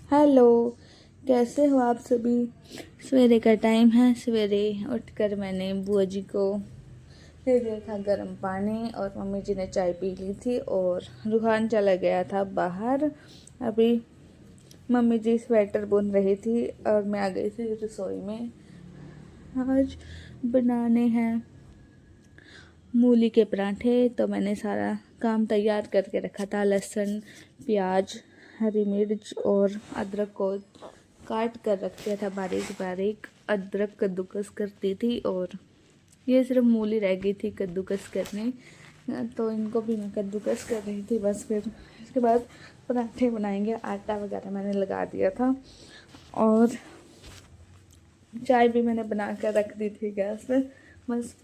Hello, कैसे हो आप सभी। सवेरे का टाइम है। सवेरे उठकर मैंने बुआ जी को दे दिया था गर्म पानी और मम्मी जी ने चाय पी ली थी और रूहान चला गया था बाहर। अभी मम्मी जी स्वेटर बुन रही थी और मैं आ गई थी रसोई में। आज बनाने हैं मूली के पराठे। तो मैंने सारा काम तैयार करके रखा था। लहसुन, प्याज, हरी मिर्च और अदरक को काट कर रख दिया था बारीक बारीक। अदरक कद्दूकस करती थी और ये सिर्फ मूली रह गई थी कद्दूकस करने, तो इनको भी मैं कद्दूकस कर रही थी बस। फिर इसके बाद पराठे बनाएंगे। आटा वगैरह मैंने लगा दिया था और चाय भी मैंने बना कर रख दी थी गैस पे। बस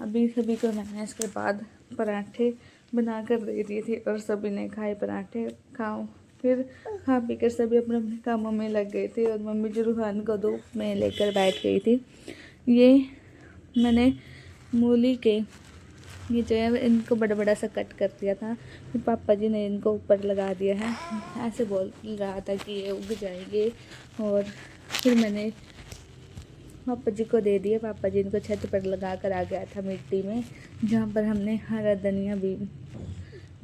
अभी सभी को मैंने इसके बाद पराठे बना कर दे दिए थे और सभी ने खाए पराठे। खाओ फिर खा पी कर सभी अपने अपने कामों में लग गए थे और मम्मी जी रूहान को धूप में लेकर बैठ गई थी। ये मैंने मूली के ये जो है इनको बड़ा बड़ा सा कट कर दिया था। फिर पापा जी ने इनको ऊपर लगा दिया है। ऐसे बोल रहा था कि ये उग जाएंगे और फिर मैंने पापा जी को दे दिए। पापा जी इनको छत पर लगा कर आ गया था मिट्टी में, जहाँ पर हमने हरा धनिया भी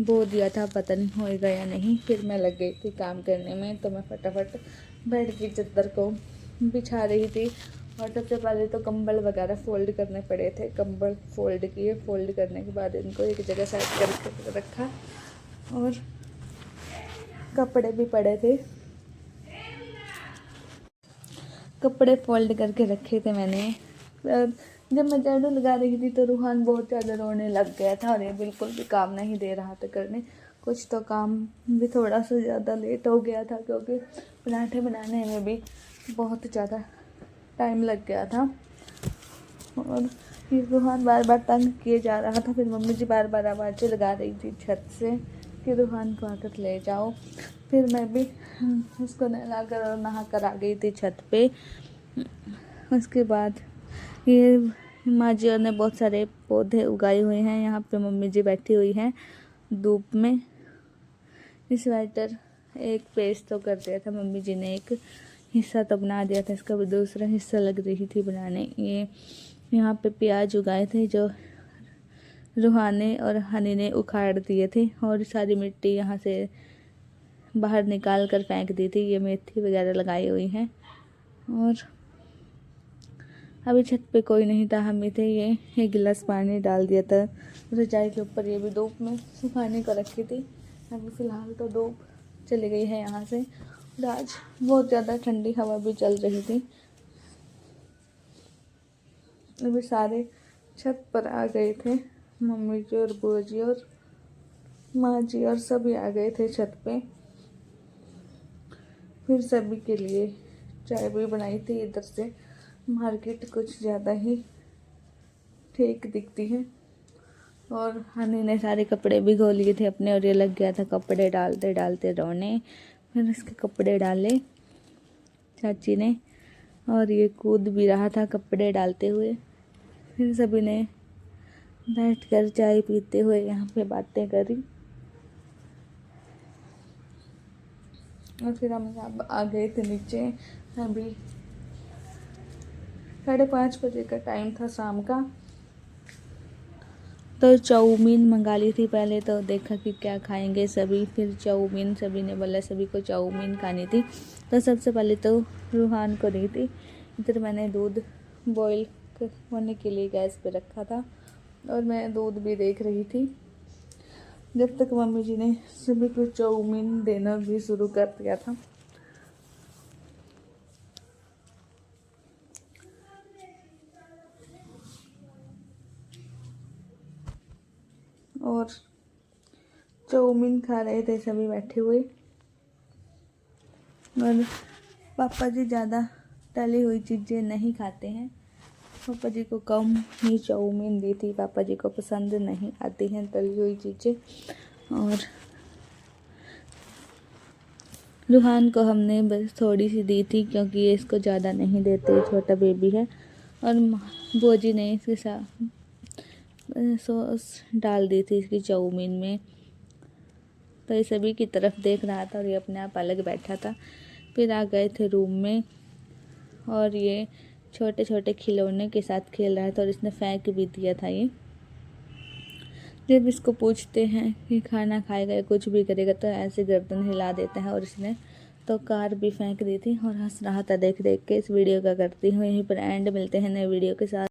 बो दिया था। पता नहीं होएगा या नहीं। फिर मैं लग गई थी काम करने में, तो मैं फटाफट बेड की चादर को बिछा रही थी और सबसे पहले तो कंबल वगैरह फ़ोल्ड करने पड़े थे। कंबल फ़ोल्ड किए। फ़ोल्ड करने के बाद इनको एक जगह सेट करके रखा और कपड़े भी पड़े थे। कपड़े फोल्ड करके रखे थे मैंने। जब मैं झाड़ू लगा रही थी तो रूहान बहुत ज़्यादा रोने लग गया था और ये बिल्कुल भी काम नहीं दे रहा था करने। कुछ तो काम भी थोड़ा सा ज़्यादा लेट हो गया था क्योंकि पराठे बनाने में भी बहुत ज़्यादा टाइम लग गया था और ये रूहान बार बार तंग किए जा रहा था। फिर मम्मी जी बार बार आवाज़ें लगा रही थी छत से कि रूहान को आकर ले जाओ। फिर मैं भी उसको नहला कर और नहा कर आ गई थी छत पे। उसके बाद ये माँ जी ने बहुत सारे पौधे उगाए हुए हैं। यहाँ पे मम्मी जी बैठी हुई हैं धूप में। इस स्वेटर एक पेज तो कर दिया था मम्मी जी ने, एक हिस्सा तो बना दिया था, इसका भी दूसरा हिस्सा लग रही थी बनाने। ये यहाँ पे प्याज उगाए थे जो रूहाने और हनी ने उखाड़ दिए थे और सारी मिट्टी यहाँ से बाहर निकाल कर फेंक दी थी। ये मेथी वगैरह लगाई हुई है और अभी छत पे कोई नहीं था, हम ही थे। ये एक गिलास पानी डाल दिया था रजाई के ऊपर। ये भी धूप में सुखाने को रखी थी। अभी फ़िलहाल तो धूप चली गई है यहाँ से और आज बहुत ज़्यादा ठंडी हवा भी चल रही थी। अभी सारे छत पर आ गए थे। मम्मी जी और बुआ जी और माँ जी और सभी आ गए थे छत पे। फिर सभी के लिए चाय भी बनाई थी। इधर से मार्केट कुछ ज़्यादा ही ठीक दिखती है और हनी ने सारे कपड़े भिगो लिए थे अपने और ये लग गया था कपड़े डालते डालते रोने। फिर इसके कपड़े डाले चाची ने और ये कूद भी रहा था कपड़े डालते हुए। फिर सभी ने बैठकर चाय पीते हुए यहाँ पे बातें करी और फिर हम यहाँ आ गए थे नीचे। अभी 5:30 बजे का टाइम था शाम का। तो चाउमीन मंगा ली थी पहले। तो देखा कि क्या खाएंगे सभी। फिर चाउमीन सभी ने बोला सभी को चाउमीन खानी थी। तो सबसे पहले तो रूहान को दी थी। इधर मैंने दूध बॉईल होने के लिए गैस पे रखा था और मैं दूध भी देख रही थी जब तक मम्मी जी ने सभी को चाउमीन देना भी शुरू कर दिया था। और चाउमीन खा रहे थे सभी बैठे हुए और पापा जी ज़्यादा तली हुई चीज़ें नहीं खाते हैं। पापा जी को कम ही चाउमीन दी थी। पापा जी को पसंद नहीं आती हैं तली हुई चीज़ें। और रूहान को हमने बस थोड़ी सी दी थी क्योंकि ये इसको ज़्यादा नहीं देते, छोटा बेबी है। और बुआ जी ने इसके साथ सॉस डाल दी थी इसकी चाउमीन में। तो ये सभी की तरफ देख रहा था और ये अपने आप अलग बैठा था। फिर आ गए थे रूम में और ये छोटे छोटे खिलौने के साथ खेल रहा था और इसने फेंक भी दिया था ये। जब इसको पूछते हैं कि खाना खाएगा या कुछ भी करेगा तो ऐसे गर्दन हिला देता है और इसने तो कार भी फेंक दी थी और हंस रहा था देख देख के। इस वीडियो का करती हूँ यहीं पर एंड। मिलते हैं नए वीडियो के साथ।